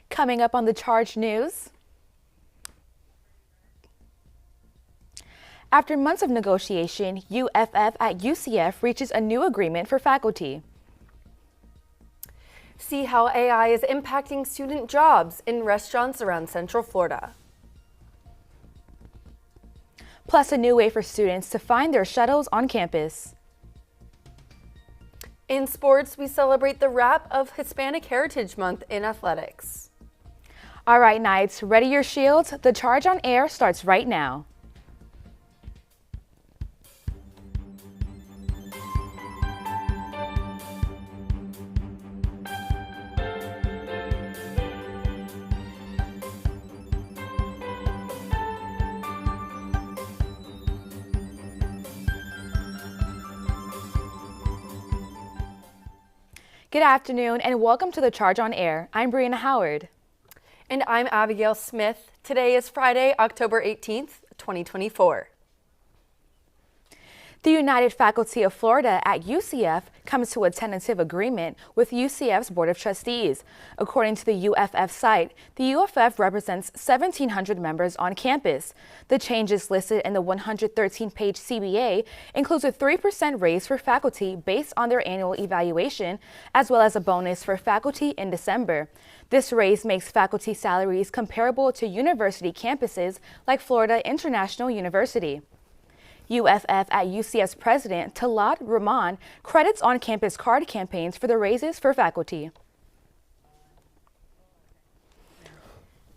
Coming up on the Charge News. After months of negotiation, UFF at UCF reaches a new agreement for faculty. See how AI is impacting student jobs in restaurants around Central Florida. Plus a new way for students to find their shuttles on campus. In sports, we celebrate the wrap of Hispanic Heritage Month in athletics. All right, Knights, ready your shields? The Charge on Air starts right now. Good afternoon and welcome to the Charge on Air. I'm Bryanna Howard. And I'm Abigail Smith. Today is Friday, October 18th, 2024. The United Faculty of Florida at UCF comes to a tentative agreement with UCF's Board of Trustees. According to the UFF site, the UFF represents 1,700 members on campus. The changes listed in the 113-page CBA includes a 3% raise for faculty based on their annual evaluation, as well as a bonus for faculty in December. This raise makes faculty salaries comparable to university campuses like Florida International University. UFF at UCF's president, Talat Rahman, credits on-campus card campaigns for the raises for faculty.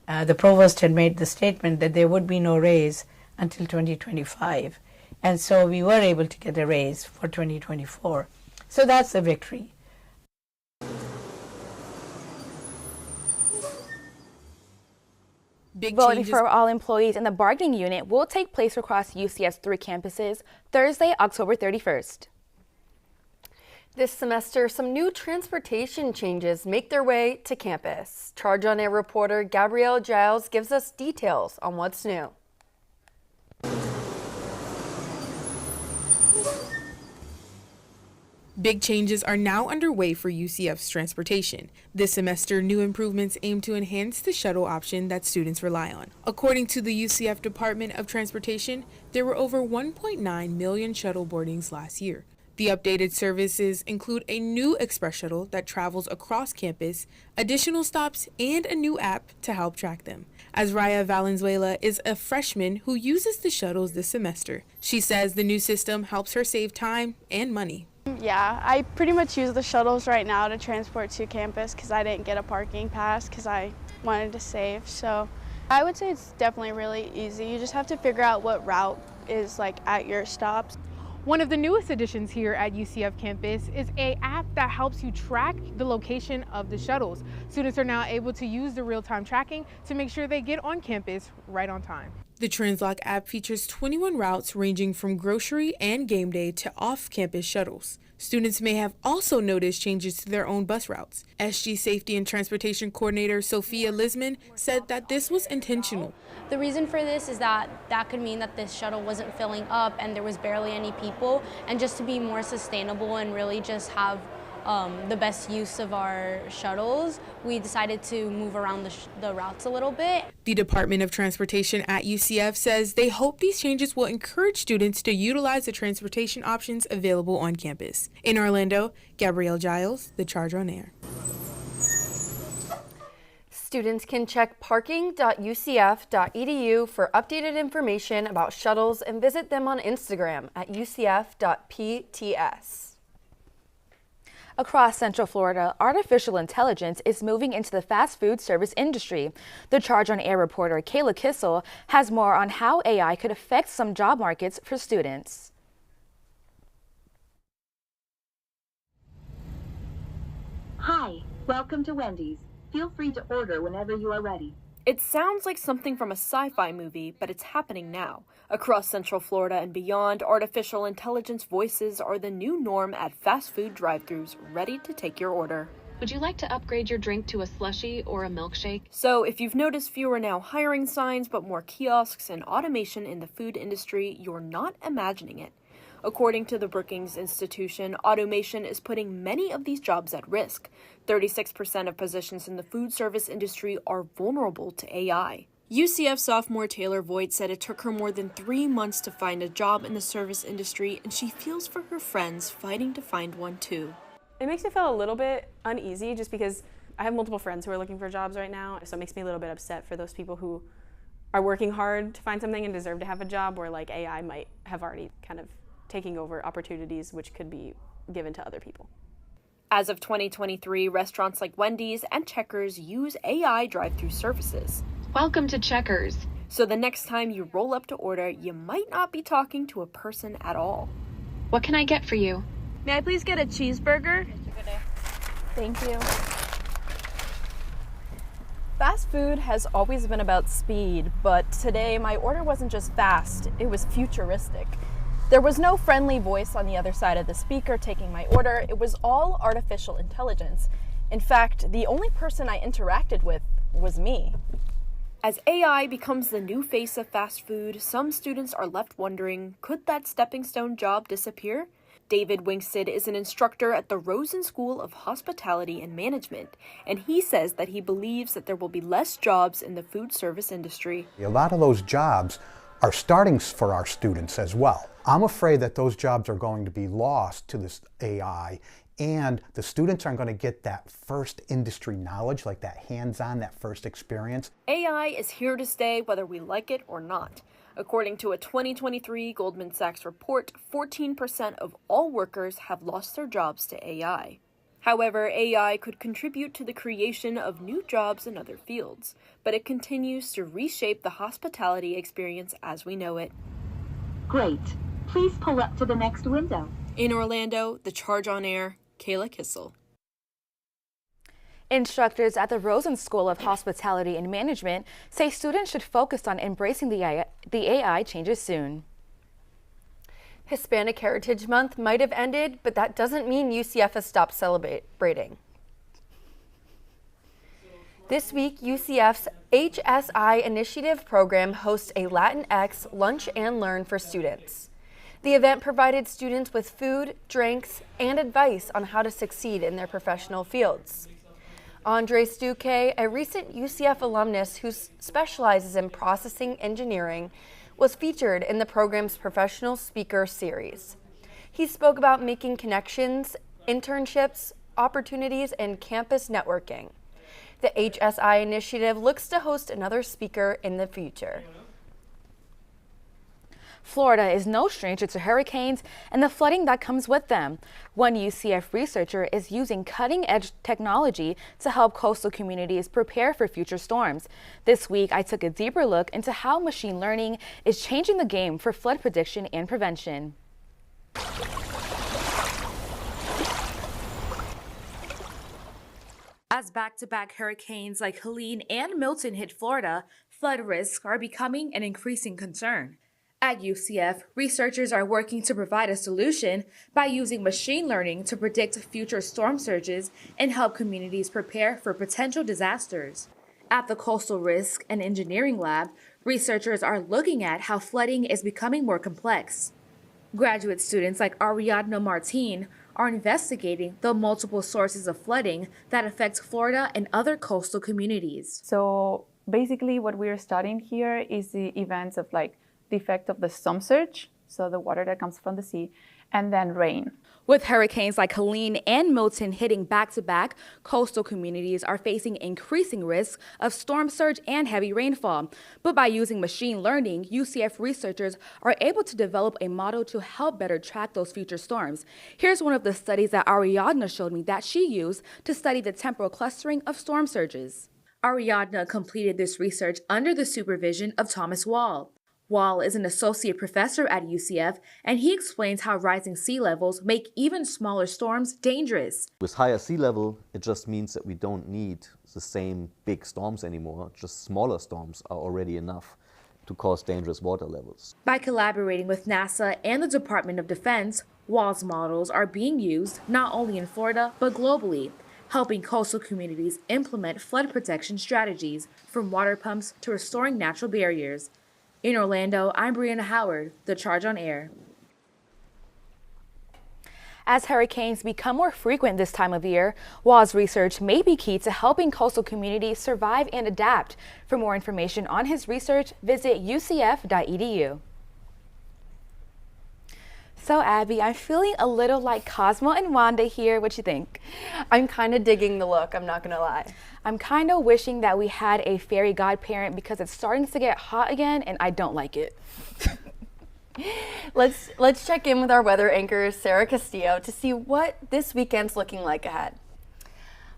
The provost had made the statement that there would be no raise until 2025. And so we were able to get a raise for 2024. So that's a victory. Voting for all employees in the bargaining unit will take place across UCF's 3 campuses Thursday, October 31st. This semester, some new transportation changes make their way to campus. Charge on Air reporter Gabrielle Giles gives us details on what's new. Big changes are now underway for UCF's transportation. This semester, new improvements aim to enhance the shuttle option that students rely on. According to the UCF Department of Transportation, there were over 1.9 million shuttle boardings last year. The updated services include a new express shuttle that travels across campus, additional stops, and a new app to help track them. Azraya Valenzuela is a freshman who uses the shuttles this semester. She says the new system helps her save time and money. Yeah, I pretty much use the shuttles right now to transport to campus because I didn't get a parking pass because I wanted to save. So I would say it's definitely really easy. You just have to figure out what route is like at your stops. One of the newest additions here at UCF campus is an app that helps you track the location of the shuttles. Students are now able to use the real-time tracking to make sure they get on campus right on time. The Translock app features 21 routes ranging from grocery and game day to off-campus shuttles. Students may have also noticed changes to their own bus routes. SG Safety and Transportation Coordinator Sophie Lisman said that this was intentional. The reason for this is that could mean that this shuttle wasn't filling up and there was barely any people, and just to be more sustainable and really just have the best use of our shuttles, we decided to move around the routes a little bit. The Department of Transportation at UCF says they hope these changes will encourage students to utilize the transportation options available on campus. In Orlando, Gabrielle Giles, The Charge on Air. Students can check parking.ucf.edu for updated information about shuttles and visit them on Instagram at ucf.pts. Across Central Florida, artificial intelligence is moving into the fast food service industry. The Charge on Air reporter Kayla Kissel has more on how AI could affect some job markets for students. Hi, welcome to Wendy's. Feel free to order whenever you are ready. It sounds like something from a sci-fi movie, but it's happening now. Across Central Florida and beyond, artificial intelligence voices are the new norm at fast food drive-thrus, ready to take your order. Would you like to upgrade your drink to a slushie or a milkshake? So if you've noticed fewer now hiring signs, but more kiosks and automation in the food industry, you're not imagining it. According to the Brookings Institution, automation is putting many of these jobs at risk. 36% of positions in the food service industry are vulnerable to AI. UCF sophomore Taylor Voigt said it took her more than 3 months to find a job in the service industry, and she feels for her friends fighting to find one too. It makes me feel a little bit uneasy just because I have multiple friends who are looking for jobs right now, so it makes me a little bit upset for those people who are working hard to find something and deserve to have a job, where like AI might have already kind of taking over opportunities which could be given to other people. As of 2023, restaurants like Wendy's and Checkers use AI drive-through services. Welcome to Checkers. So the next time you roll up to order, you might not be talking to a person at all. What can I get for you? May I please get a cheeseburger? Thank you. Fast food has always been about speed, but today my order wasn't just fast, it was futuristic. There was no friendly voice on the other side of the speaker taking my order. It was all artificial intelligence. In fact, the only person I interacted with was me. As AI becomes the new face of fast food, some students are left wondering, could that stepping stone job disappear? David Wingsted is an instructor at the Rosen School of Hospitality and Management, and he says that he believes that there will be less jobs in the food service industry. A lot of those jobs are starting for our students as well. I'm afraid that those jobs are going to be lost to this AI, and the students aren't going to get that first industry knowledge, like that hands-on, that first experience. AI is here to stay whether we like it or not. According to a 2023 Goldman Sachs report, 14% of all workers have lost their jobs to AI. However, AI could contribute to the creation of new jobs in other fields, but it continues to reshape the hospitality experience as we know it. Great. Please pull up to the next window. In Orlando, the Charge on Air, Kayla Kissel. Instructors at the Rosen School of Hospitality and Management say students should focus on embracing the AI changes soon. Hispanic Heritage Month might have ended, but that doesn't mean UCF has stopped celebrating. This week, UCF's HSI Initiative program hosts a Latinx Lunch and Learn for students. The event provided students with food, drinks, and advice on how to succeed in their professional fields. Andre Stuque, a recent UCF alumnus who specializes in processing engineering, was featured in the program's professional speaker series. He spoke about making connections, internships, opportunities, and campus networking. The HSI initiative looks to host another speaker in the future. Florida is no stranger to hurricanes and the flooding that comes with them. One UCF researcher is using cutting-edge technology to help coastal communities prepare for future storms. This week, I took a deeper look into how machine learning is changing the game for flood prediction and prevention. As back-to-back hurricanes like Helene and Milton hit Florida, flood risks are becoming an increasing concern. At UCF, researchers are working to provide a solution by using machine learning to predict future storm surges and help communities prepare for potential disasters. At the Coastal Risk and Engineering Lab, researchers are looking at how flooding is becoming more complex. Graduate students like Ariadna Martin are investigating the multiple sources of flooding that affect Florida and other coastal communities. So basically what we're studying here is the events of the effect of the storm surge, so the water that comes from the sea, and then rain. With hurricanes like Helene and Milton hitting back-to-back, coastal communities are facing increasing risks of storm surge and heavy rainfall. But by using machine learning, UCF researchers are able to develop a model to help better track those future storms. Here's one of the studies that Ariadna showed me that she used to study the temporal clustering of storm surges. Ariadna completed this research under the supervision of Thomas Wall. Wall is an associate professor at UCF, and he explains how rising sea levels make even smaller storms dangerous. With higher sea level, it just means that we don't need the same big storms anymore. Just smaller storms are already enough to cause dangerous water levels. By collaborating with NASA and the Department of Defense, Wall's models are being used not only in Florida, but globally, helping coastal communities implement flood protection strategies, from water pumps to restoring natural barriers. In Orlando, I'm Bryanna Howard, The Charge on Air. As hurricanes become more frequent this time of year, WA's research may be key to helping coastal communities survive and adapt. For more information on his research, visit ucf.edu. So Abby, I'm feeling a little like Cosmo and Wanda here. What you think? I'm kind of digging the look, I'm not gonna lie. I'm kind of wishing that we had a fairy godparent because it's starting to get hot again and I don't like it. Let's check in with our weather anchor, Sarah Castillo, to see what this weekend's looking like ahead.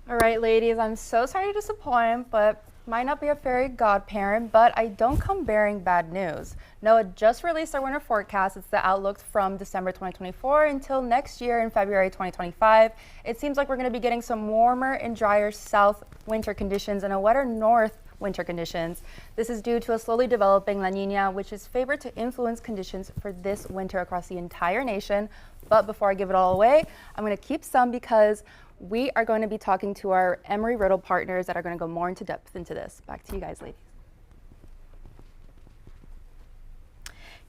All right, ladies, I'm so sorry to disappoint, but might not be a fairy godparent, but I don't come bearing bad news. NOAA just released our winter forecast. It's the outlook from December 2024 until next year in February 2025. It seems like we're going to be getting some warmer and drier south winter conditions and a wetter north winter conditions. This is due to a slowly developing La Niña, which is favored to influence conditions for this winter across the entire nation. But before I give it all away, I'm going to keep some because we are going to be talking to our Emory-Riddle partners that are going to go more into depth into this. Back to you guys, ladies.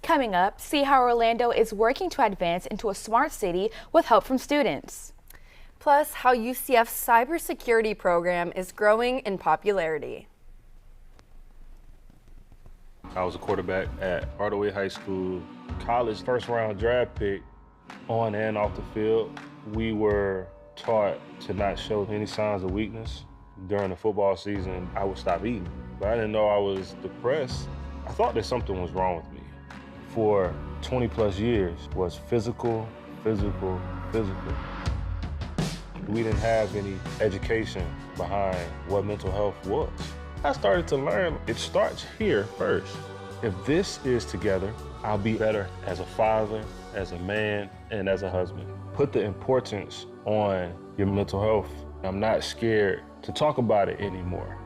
Coming up, see how Orlando is working to advance into a smart city with help from students. Plus, how UCF's cybersecurity program is growing in popularity. I was a quarterback at Hardaway High School, college first-round draft pick. On and off the field, we were taught to not show any signs of weakness. During the football season, I would stop eating. But I didn't know I was depressed. I thought that something was wrong with me. For 20 plus years was physical. We didn't have any education behind what mental health was. I started to learn it starts here first. If this is together, I'll be better as a father, as a man, and as a husband. Put the importance on your mental health. I'm not scared to talk about it anymore.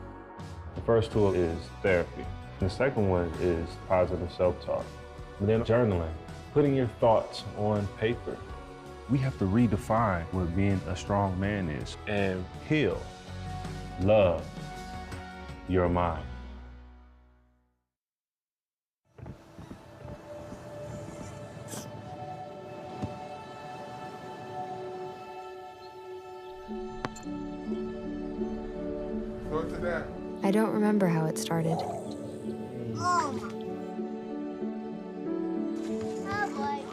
The first tool is therapy. The second one is positive self-talk. And then journaling, putting your thoughts on paper. We have to redefine what being a strong man is and heal, love your mind. I don't remember how it started.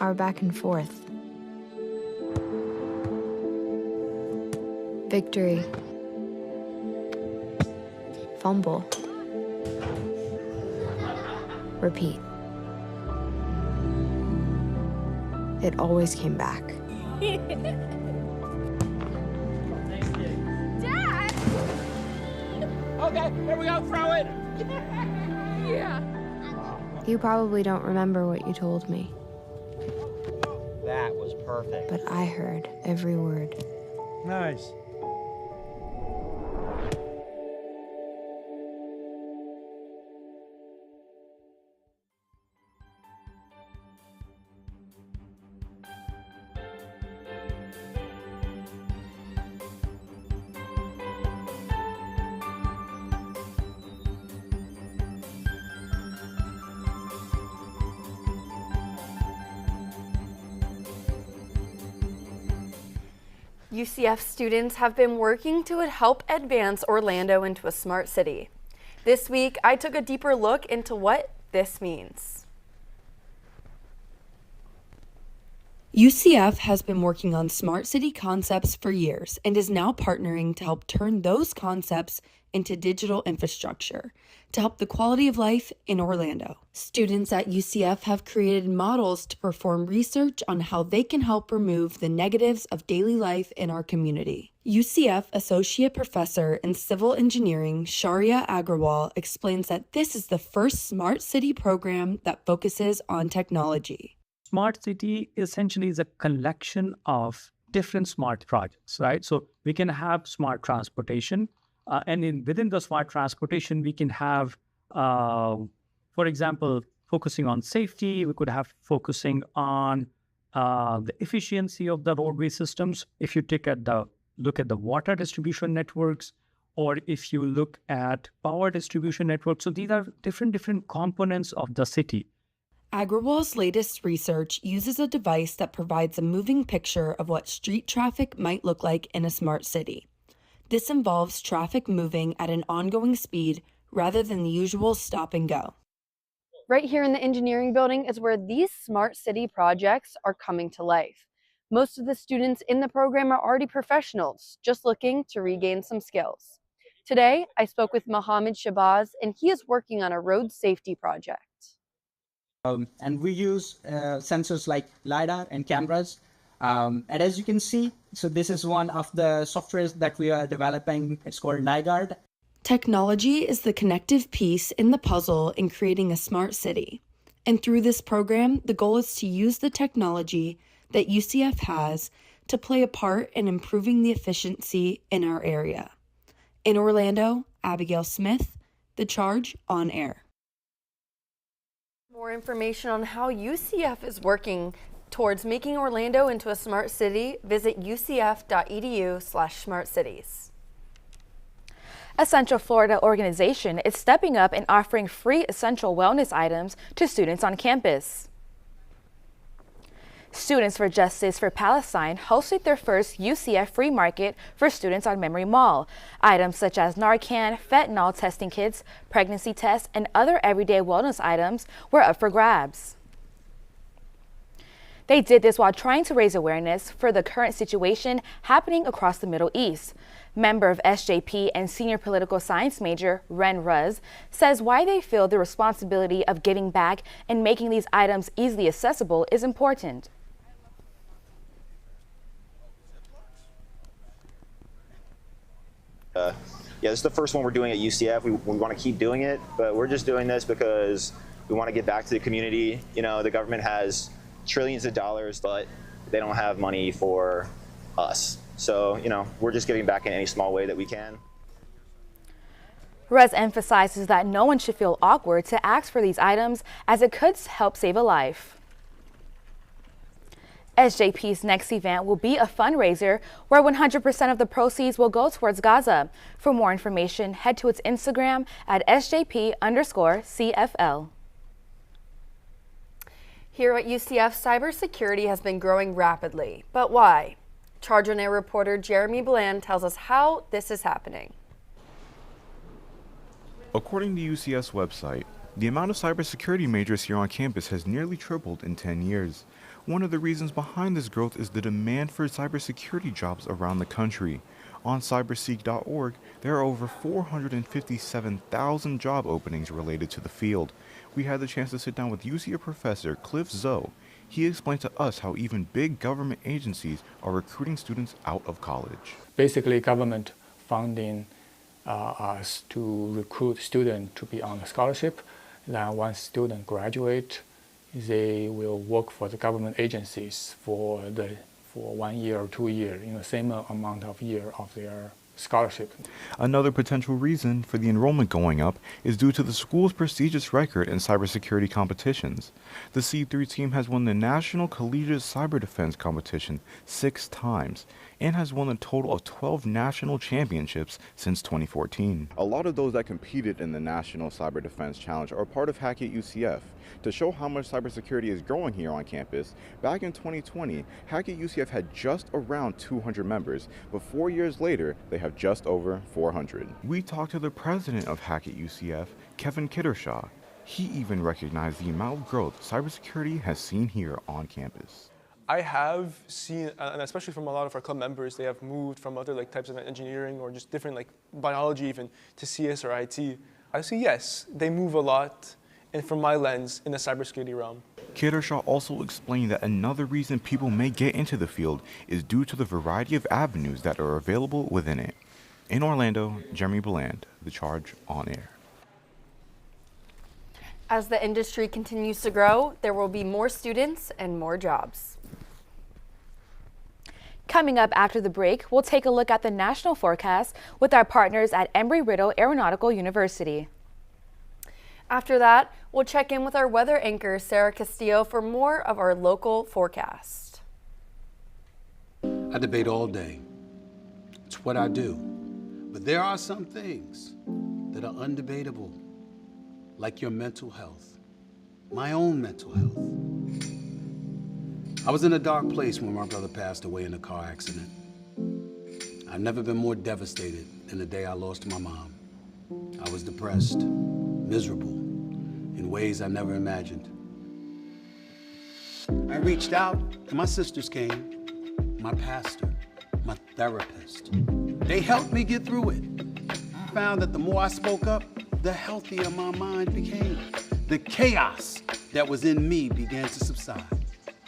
Our back and forth. Victory. Fumble. Repeat. It always came back. Dad! Okay, here we go, throw it! Yeah. You probably don't remember what you told me, That was perfect. but I heard every word. Nice. UCF students have been working to help advance Orlando into a smart city. This week, I took a deeper look into what this means. UCF has been working on smart city concepts for years and is now partnering to help turn those concepts into digital infrastructure to help the quality of life in Orlando. Students at UCF have created models to perform research on how they can help remove the negatives of daily life in our community. UCF Associate Professor in Civil Engineering Sharia Agrawal explains that this is the first smart city program that focuses on technology. Smart city essentially is a collection of different smart projects, right? So we can have smart transportation, and within the smart transportation, we can have, for example, focusing on safety. We could have focusing on the efficiency of the roadway systems. If you look at the water distribution networks, or if you look at power distribution networks, so these are different components of the city. Agrawal's latest research uses a device that provides a moving picture of what street traffic might look like in a smart city. This involves traffic moving at an ongoing speed rather than the usual stop and go. Right here in the engineering building is where these smart city projects are coming to life. Most of the students in the program are already professionals, just looking to regain some skills. Today, I spoke with Mohammed Shabazz, and he is working on a road safety project. And we use sensors like LiDAR and cameras. And as you can see, so this is one of the softwares that we are developing. It's called NiGuard. Technology is the connective piece in the puzzle in creating a smart city. And through this program, the goal is to use the technology that UCF has to play a part in improving the efficiency in our area. In Orlando, Abigail Smith, The Charge on Air. More information on how UCF is working towards making Orlando into a smart city, visit ucf.edu/smartcities. A Central Florida organization is stepping up and offering free essential wellness items to students on campus. Students for Justice for Palestine hosted their first UCF free market for students on Memory Mall. Items such as Narcan, fentanyl testing kits, pregnancy tests, and other everyday wellness items were up for grabs. They did this while trying to raise awareness for the current situation happening across the Middle East. Member of SJP and senior political science major Ren Ruz says why they feel the responsibility of giving back and making these items easily accessible is important. Yeah, this is the first one we're doing at UCF. We want to keep doing it, but we're just doing this because we want to give back to the community. You know, the government has trillions of dollars, but they don't have money for us. So, you know, we're just giving back in any small way that we can. Rez emphasizes that no one should feel awkward to ask for these items as it could help save a life. SJP's next event will be a fundraiser where 100% of the proceeds will go towards Gaza. For more information, head to its Instagram at SJP_CFL. Here at UCF, cybersecurity has been growing rapidly. But why? Charge on Air reporter Jeremy Bellande tells us how this is happening. According to UCF's website, the amount of cybersecurity majors here on campus has nearly tripled in 10 years. One of the reasons behind this growth is the demand for cybersecurity jobs around the country. On cyberseek.org, there are over 457,000 job openings related to the field. We had the chance to sit down with UCF professor Cliff Zoe. He explained to us how even big government agencies are recruiting students out of college. Basically, government funding us to recruit students to be on a scholarship. Then once students graduate, they will work for the government agencies for 1 year or 2 years, in the same amount of year of their scholarship. Another potential reason for the enrollment going up is due to the school's prestigious record in cybersecurity competitions. The C3 team has won the National Collegiate Cyber Defense Competition 6 times and has won a total of 12 national championships since 2014. A lot of those that competed in the National Cyber Defense Challenge are part of Hack at UCF. To show how much cybersecurity is growing here on campus, back in 2020, Hack at UCF had just around 200 members, but 4 years later, they have just over 400. We talked to the president of Hack at UCF, Kevin Kittershaw. He even recognized the amount of growth cybersecurity has seen here on campus. I have seen, and especially from a lot of our club members, they have moved from other types of engineering or just different biology even to CS or IT. I see, yes, they move a lot, and from my lens, in the cybersecurity realm. Kittershaw also explained that another reason people may get into the field is due to the variety of avenues that are available within it. In Orlando, Jeremy Bellande, The Charge on Air. As the industry continues to grow, there will be more students and more jobs. Coming up after the break, we'll take a look at the national forecast with our partners at Embry-Riddle Aeronautical University. After that, we'll check in with our weather anchor, Sarah Castillo, for more of our local forecast. I debate all day. It's what I do. But there are some things that are undebatable, like your mental health. my own mental health. I was in a dark place when my brother passed away in a car accident. I've never been more devastated than the day I lost my mom. I was depressed, miserable, in ways I never imagined. I reached out, and my sisters came, my pastor, my therapist. They helped me get through it. I found that the more I spoke up, the healthier my mind became. The chaos that was in me began to subside.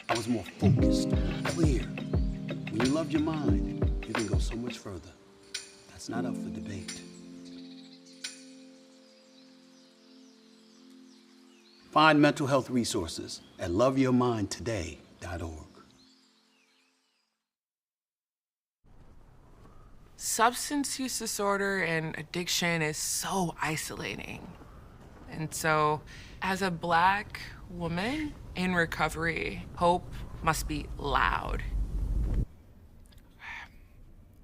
I was more focused, clear. When you love your mind, you can go so much further. That's not up for debate. Find mental health resources at loveyourmindtoday.org. Substance use disorder and addiction is so isolating. And so, as a Black woman in recovery, hope must be loud.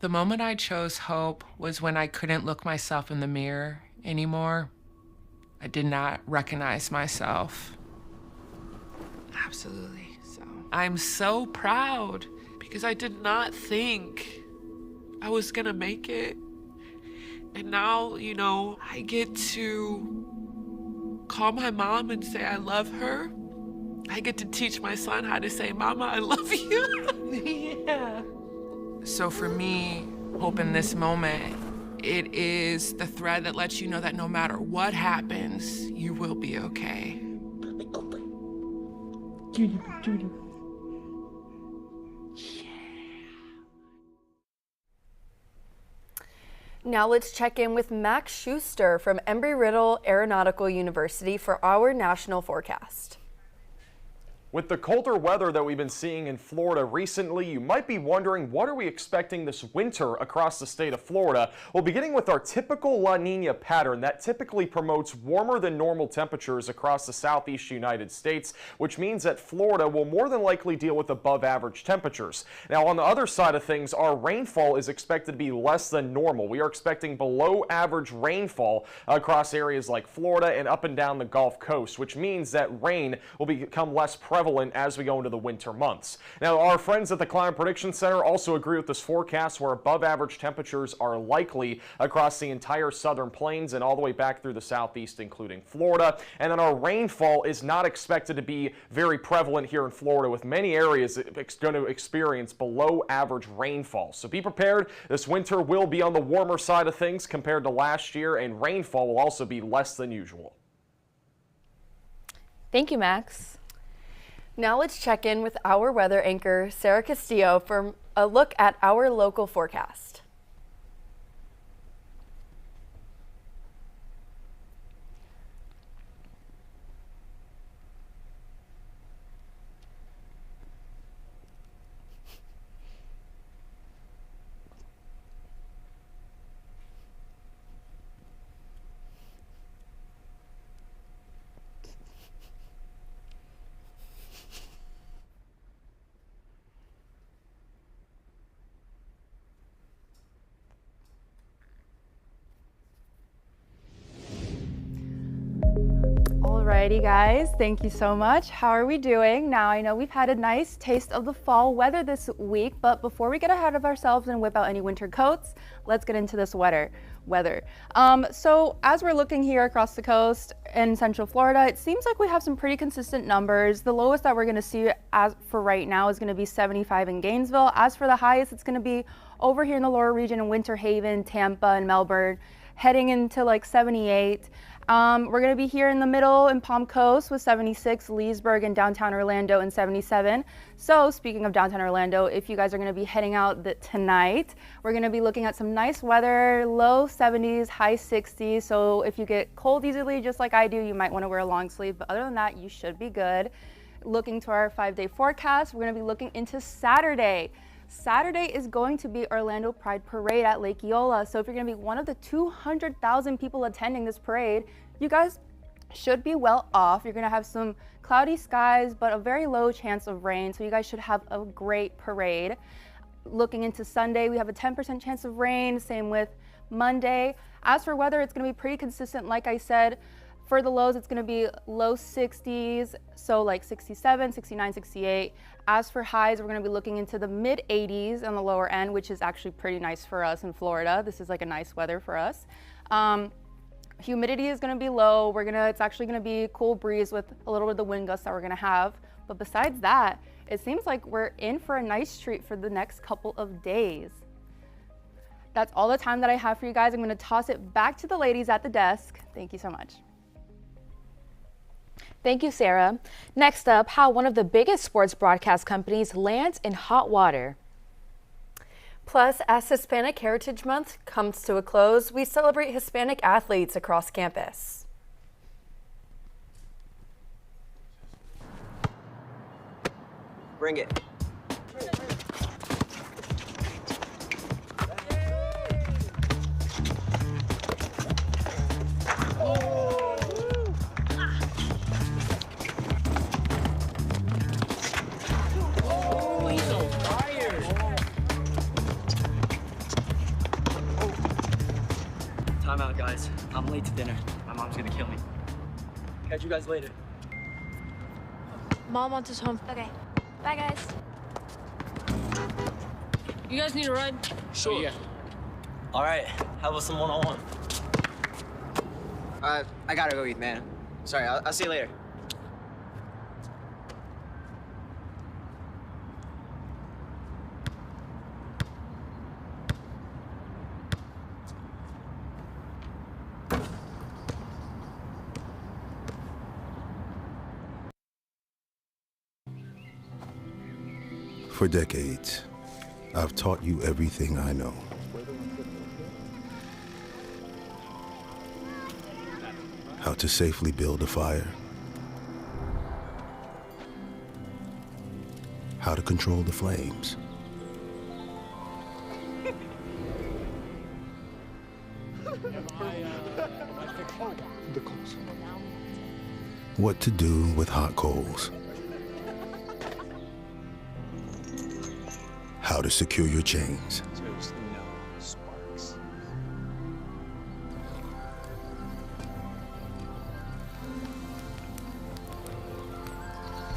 The moment I chose hope was when I couldn't look myself in the mirror anymore. I did not recognize myself. Absolutely. So I'm so proud because I did not think I was gonna make it. And now, you know, I get to call my mom and say I love her. I get to teach my son how to say, Mama, I love you. Yeah. So for me, hope in this moment, it is the thread that lets you know that no matter what happens, you will be okay. Judy. Now let's check in with Max Schuster from Embry-Riddle Aeronautical University for our national forecast. With the colder weather that we've been seeing in Florida recently, you might be wondering, what are we expecting this winter across the state of Florida? Well, beginning with our typical La Nina pattern that typically promotes warmer than normal temperatures across the southeast United States, which means that Florida will more than likely deal with above average temperatures. Now, on the other side of things, our rainfall is expected to be less than normal. We are expecting below average rainfall across areas like Florida and up and down the Gulf Coast, which means that rain will become less prevalent as we go into the winter months. Now, our friends at the Climate Prediction Center also agree with this forecast where above average temperatures are likely across the entire southern plains and all the way back through the southeast, including Florida. And then our rainfall is not expected to be very prevalent here in Florida, with many areas going to experience below average rainfall. So be prepared. This winter will be on the warmer side of things compared to last year, and rainfall will also be less than usual. Thank you, Max. Now let's check in with our weather anchor, Sarah Castillo, for a look at our local forecast. Alrighty guys, thank you so much. How are we doing? Now I know we've had a nice taste of the fall weather this week, but before we get ahead of ourselves and whip out any winter coats, let's get into this weather. So as we're looking here across the coast in Central Florida, it seems like we have some pretty consistent numbers. The lowest that we're going to see as for right now is going to be 75 in Gainesville. As for the highest, it's going to be over here in the lower region in Winter Haven, Tampa, and Melbourne, heading into like 78. We're going to be here in the middle in Palm Coast with 76, Leesburg and downtown Orlando in 77. So speaking of downtown Orlando, if you guys are going to be heading out tonight, we're going to be looking at some nice weather, low 70s, high 60s. So if you get cold easily, just like I do, you might want to wear a long sleeve. But other than that, you should be good. Looking to our 5-day forecast, we're going to be looking into Saturday. Saturday is going to be Orlando Pride Parade at Lake Eola. So if you're going to be one of the 200,000 people attending this parade, you guys should be well off. You're going to have some cloudy skies, but a very low chance of rain. So you guys should have a great parade. Looking into Sunday, we have a 10% chance of rain. Same with Monday. As for weather, it's going to be pretty consistent. Like I said, For the lows, it's gonna be low 60s, so like 67, 69, 68. As for highs, we're gonna be looking into the mid 80s on the lower end, which is actually pretty nice for us in Florida. This is like a nice weather for us. Humidity is gonna be low. It's actually gonna be a cool breeze with a little bit of the wind gusts that we're gonna have. But besides that, it seems like we're in for a nice treat for the next couple of days. That's all the time that I have for you guys. I'm gonna toss it back to the ladies at the desk. Thank you so much. Thank you, Sarah. Next up, how one of the biggest sports broadcast companies lands in hot water. Plus, as Hispanic Heritage Month comes to a close, we celebrate Hispanic athletes across campus. Bring it. Time out, guys. I'm late to dinner. My mom's gonna kill me. Catch you guys later. Mom wants us home. Okay. Bye, guys. You guys need a ride? Sure. Yeah. All right. How about some one-on-one? I gotta go eat, man. Sorry, I'll see you later. For decades, I've taught you everything I know. How to safely build a fire. How to control the flames. What to do with hot coals. How to secure your chains. There's no sparks.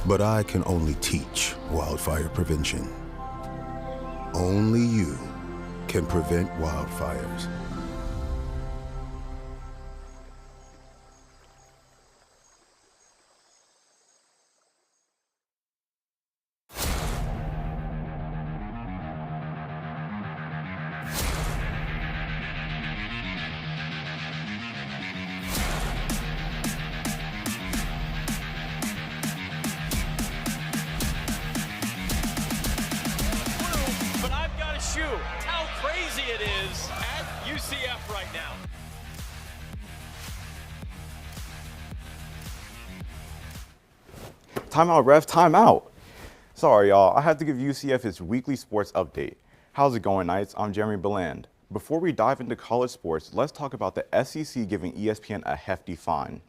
But I can only teach wildfire prevention. Only you can prevent wildfires. How crazy it is at UCF right now. Timeout, ref, timeout. Sorry, y'all. I have to give UCF its weekly sports update. How's it going, Knights? I'm Jeremy Bellande. Before we dive into college sports, let's talk about the SEC giving ESPN a hefty fine.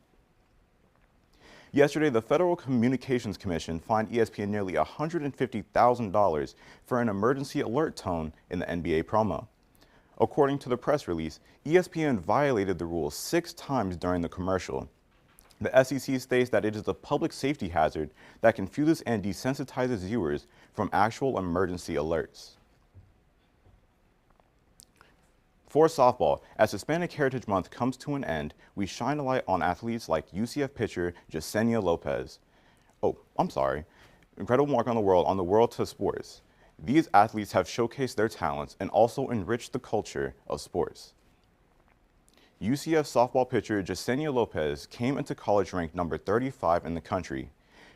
Yesterday, the Federal Communications Commission fined ESPN nearly $150,000 for an emergency alert tone in the NBA promo. According to the press release, ESPN violated the rules 6 times during the commercial. The SEC states that it is a public safety hazard that confuses and desensitizes viewers from actual emergency alerts. For softball, as Hispanic Heritage Month comes to an end, we shine a light on athletes like UCF pitcher Yesenia Lopez. Incredible mark on the world to sports. These athletes have showcased their talents and also enriched the culture of sports. UCF softball pitcher Yesenia Lopez came into college ranked number 35 in the country.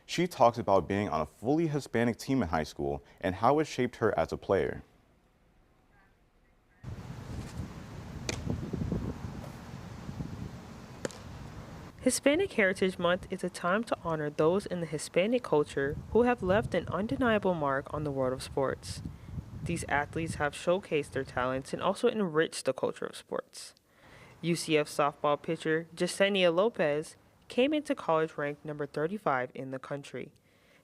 She talks about being on a fully Hispanic team in high school and how it shaped her as a player. Hispanic Heritage Month is a time to honor those in the Hispanic culture who have left an undeniable mark on the world of sports. These athletes have showcased their talents and also enriched the culture of sports. UCF softball pitcher Yesenia Lopez came into college ranked number 35 in the country.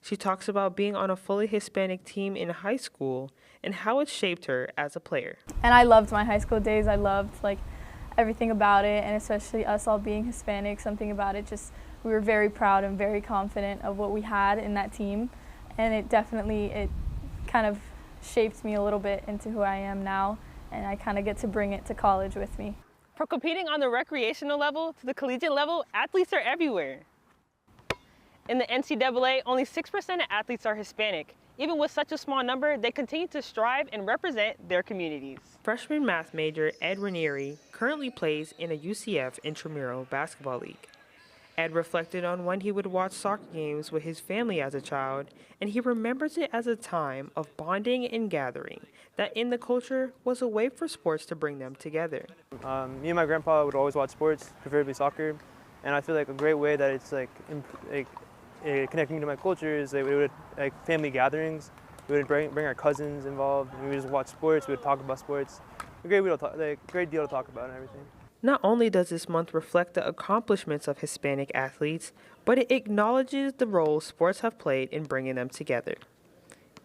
She talks about being on a fully Hispanic team in high school and how it shaped her as a player. And I loved my high school days. I loved everything about it, and especially us all being Hispanic, something about it just, we were very proud and very confident of what we had in that team, and it kind of shaped me a little bit into who I am now, and I kind of get to bring it to college with me. From competing on the recreational level to the collegiate level, athletes are everywhere. In the NCAA, only 6% of athletes are Hispanic. Even with such a small number, they continue to strive and represent their communities. Freshman math major Ed Ranieri currently plays in a UCF intramural basketball league. Ed reflected on when he would watch soccer games with his family as a child, and he remembers it as a time of bonding and gathering, that in the culture was a way for sports to bring them together. Me and my grandpa would always watch sports, preferably soccer, and I feel like a great way that it's connecting to my culture is that we would family gatherings. We would bring our cousins involved, and we would just watch sports. We would talk about sports. A great deal to talk about and everything. Not only does this month reflect the accomplishments of Hispanic athletes, but it acknowledges the role sports have played in bringing them together.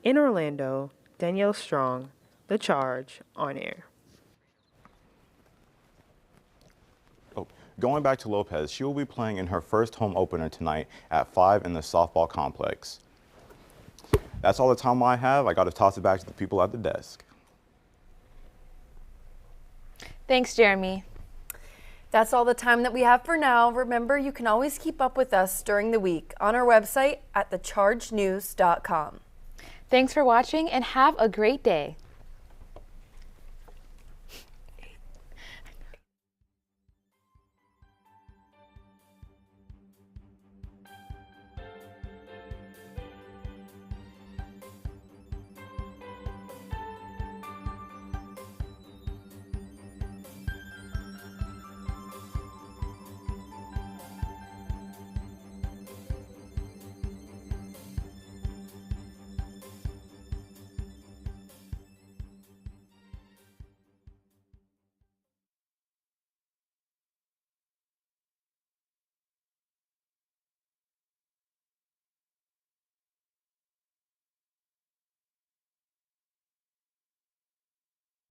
In Orlando, Danielle Strong, The Charge, on air. Going back to Lopez, she will be playing in her first home opener tonight at 5 in the softball complex. That's all the time I have. I got to toss it back to the people at the desk. Thanks, Jeremy. That's all the time that we have for now. Remember, you can always keep up with us during the week on our website at thechargenews.com. Thanks for watching and have a great day.